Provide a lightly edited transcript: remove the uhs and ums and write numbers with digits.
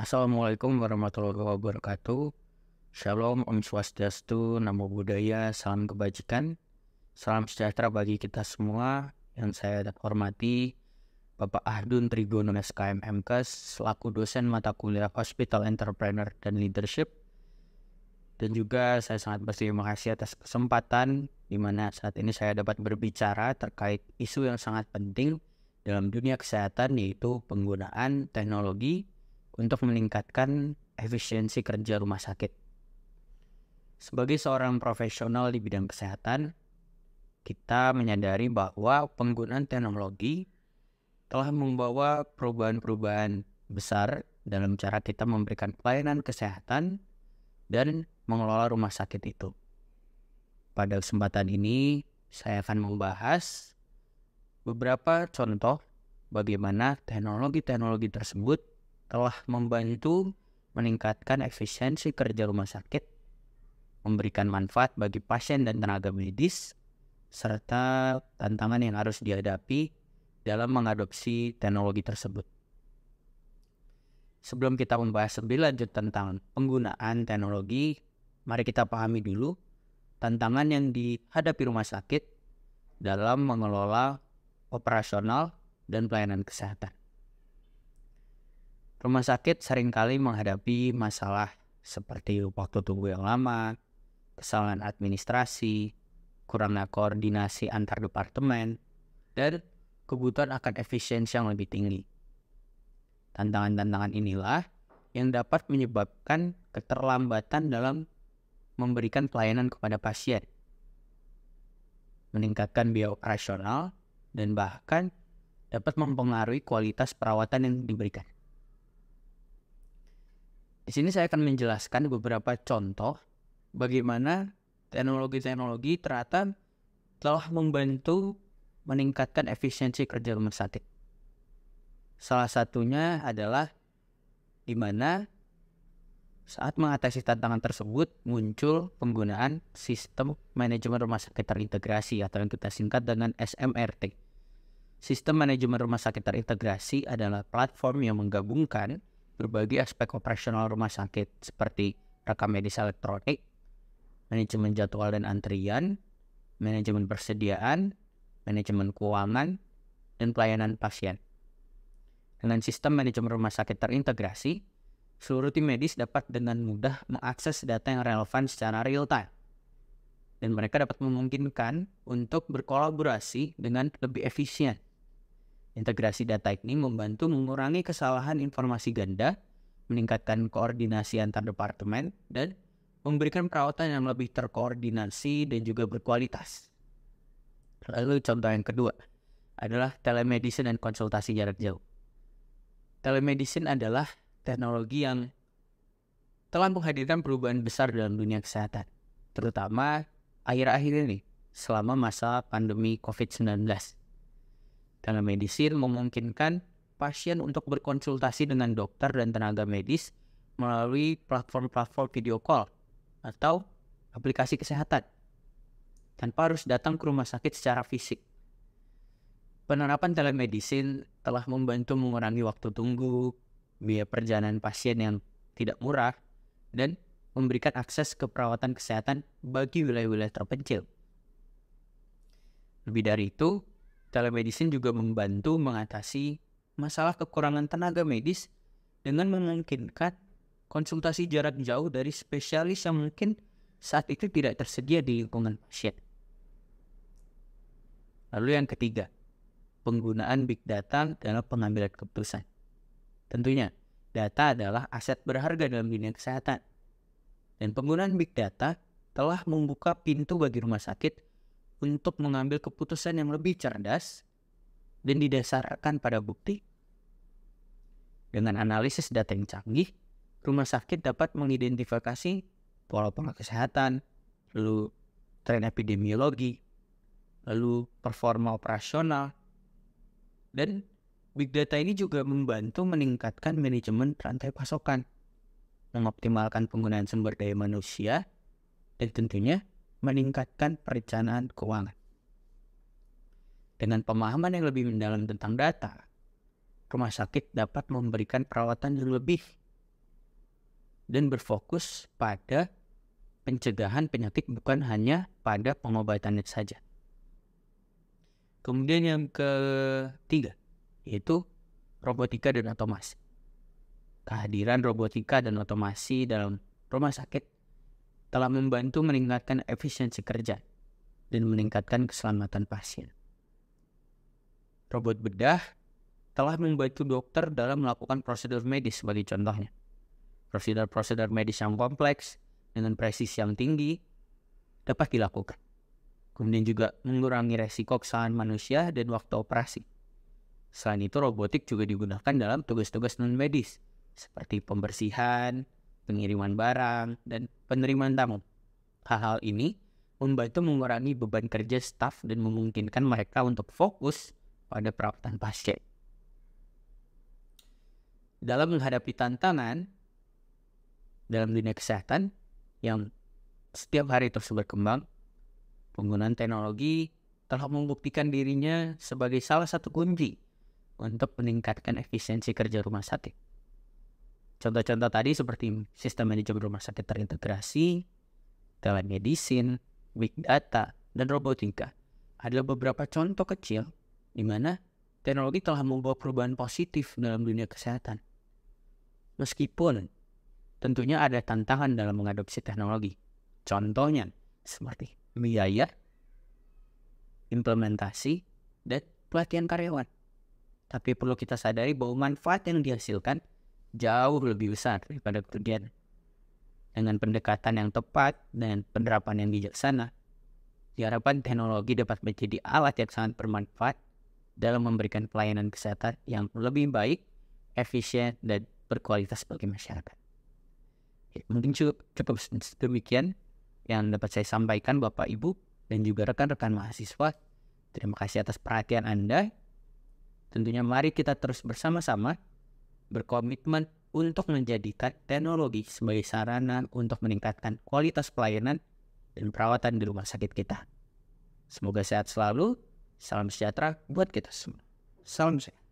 Assalamualaikum warahmatullahi wabarakatuh. Shalom, Om Swastiastu, Namo Buddhaya, salam kebajikan, salam sejahtera bagi kita semua. Yang saya hormati Bapak Ahdun Trigono SKM MKes selaku dosen mata kuliah Hospital Entrepreneur dan Leadership. Dan juga saya sangat berterima kasih atas kesempatan di mana saat ini saya dapat berbicara terkait isu yang sangat penting dalam dunia kesehatan, yaitu penggunaan teknologi untuk meningkatkan efisiensi kerja rumah sakit. Sebagai seorang profesional di bidang kesehatan, kita menyadari bahwa penggunaan teknologi telah membawa perubahan-perubahan besar dalam cara kita memberikan pelayanan kesehatan dan mengelola rumah sakit itu. Pada kesempatan ini, saya akan membahas beberapa contoh bagaimana teknologi-teknologi tersebut telah membantu meningkatkan efisiensi kerja rumah sakit, memberikan manfaat bagi pasien dan tenaga medis, serta tantangan yang harus dihadapi dalam mengadopsi teknologi tersebut. Sebelum kita membahas lebih lanjut tentang penggunaan teknologi, mari kita pahami dulu tantangan yang dihadapi rumah sakit dalam mengelola operasional dan pelayanan kesehatan. Rumah sakit seringkali menghadapi masalah seperti waktu tunggu yang lama, kesalahan administrasi, kurangnya koordinasi antar departemen, dan kebutuhan akan efisiensi yang lebih tinggi. Tantangan-tantangan inilah yang dapat menyebabkan keterlambatan dalam memberikan pelayanan kepada pasien, meningkatkan biaya operasional, dan bahkan dapat mempengaruhi kualitas perawatan yang diberikan. Di sini saya akan menjelaskan beberapa contoh bagaimana teknologi-teknologi ternyata telah membantu meningkatkan efisiensi kerja rumah sakit. Salah satunya adalah di mana saat mengatasi tantangan tersebut muncul penggunaan sistem manajemen rumah sakit terintegrasi atau yang kita singkat dengan SMRT. Sistem manajemen rumah sakit terintegrasi adalah platform yang menggabungkan berbagai aspek operasional rumah sakit seperti rekam medis elektronik, manajemen jadwal dan antrian, manajemen persediaan, manajemen keuangan, dan pelayanan pasien. Dengan sistem manajemen rumah sakit terintegrasi, seluruh tim medis dapat dengan mudah mengakses data yang relevan secara real time. Dan mereka dapat memungkinkan untuk berkolaborasi dengan lebih efisien. Integrasi data ini membantu mengurangi kesalahan informasi ganda, meningkatkan koordinasi antar departemen, dan memberikan perawatan yang lebih terkoordinasi dan juga berkualitas. Lalu contoh yang kedua adalah telemedicine dan konsultasi jarak jauh. Telemedicine adalah teknologi yang telah menghadirkan perubahan besar dalam dunia kesehatan, terutama akhir-akhir ini selama masa pandemi COVID-19. Telemedicine memungkinkan pasien untuk berkonsultasi dengan dokter dan tenaga medis melalui platform-platform video call atau aplikasi kesehatan tanpa harus datang ke rumah sakit secara fisik. Penerapan telemedicine telah membantu mengurangi waktu tunggu, biaya perjalanan pasien yang tidak murah, dan memberikan akses ke perawatan kesehatan bagi wilayah-wilayah terpencil. Lebih dari itu, telemedicine juga membantu mengatasi masalah kekurangan tenaga medis dengan memungkinkan konsultasi jarak jauh dari spesialis yang mungkin saat itu tidak tersedia di lingkungan pasien. Lalu yang ketiga, penggunaan big data dalam pengambilan keputusan. Tentunya, data adalah aset berharga dalam dunia kesehatan. Dan penggunaan big data telah membuka pintu bagi rumah sakit untuk mengambil keputusan yang lebih cerdas dan didasarkan pada bukti. Dengan analisis data yang canggih, rumah sakit dapat mengidentifikasi pola-pola kesehatan, lalu tren epidemiologi, lalu performa operasional, dan big data ini juga membantu meningkatkan manajemen rantai pasokan, mengoptimalkan penggunaan sumber daya manusia, dan tentunya meningkatkan perencanaan keuangan. Dengan pemahaman yang lebih mendalam tentang data, rumah sakit dapat memberikan perawatan yang lebih dan berfokus pada pencegahan penyakit, bukan hanya pada pengobatannya saja. Kemudian yang ketiga, yaitu robotika dan otomasi. Kehadiran robotika dan otomasi dalam rumah sakit telah membantu meningkatkan efisiensi kerja dan meningkatkan keselamatan pasien. Robot bedah telah membantu dokter dalam melakukan prosedur medis sebagai contohnya. Prosedur medis yang kompleks dengan presisi yang tinggi dapat dilakukan. Kemudian juga mengurangi resiko kesalahan manusia dan waktu operasi. Selain itu, robotik juga digunakan dalam tugas-tugas non-medis seperti pembersihan, pengiriman barang, dan penerimaan tamu. Hal-hal ini membantu mengurangi beban kerja staf dan memungkinkan mereka untuk fokus pada perawatan pasien. Dalam menghadapi tantangan dalam dunia kesehatan yang setiap hari terus berkembang, penggunaan teknologi telah membuktikan dirinya sebagai salah satu kunci untuk meningkatkan efisiensi kerja rumah sakit. Contoh-contoh tadi seperti sistem manajemen rumah sakit terintegrasi, telemedicine, big data, dan robotika adalah beberapa contoh kecil di mana teknologi telah membawa perubahan positif dalam dunia kesehatan. Meskipun tentunya ada tantangan dalam mengadopsi teknologi. Contohnya seperti biaya, implementasi, dan pelatihan karyawan. Tapi perlu kita sadari bahwa manfaat yang dihasilkan jauh lebih besar daripada kerugian. Dengan pendekatan yang tepat dan penerapan yang bijaksana, diharapkan teknologi dapat menjadi alat yang sangat bermanfaat dalam memberikan pelayanan kesehatan yang lebih baik, efisien, dan berkualitas bagi masyarakat. Mungkin cukup demikian yang dapat saya sampaikan Bapak Ibu dan juga rekan-rekan mahasiswa. Terima kasih atas perhatian Anda. Tentunya mari kita terus bersama-sama berkomitmen untuk menjadikan teknologi sebagai sarana untuk meningkatkan kualitas pelayanan dan perawatan di rumah sakit kita. Semoga sehat selalu. Salam sejahtera buat kita semua. Salam sehat.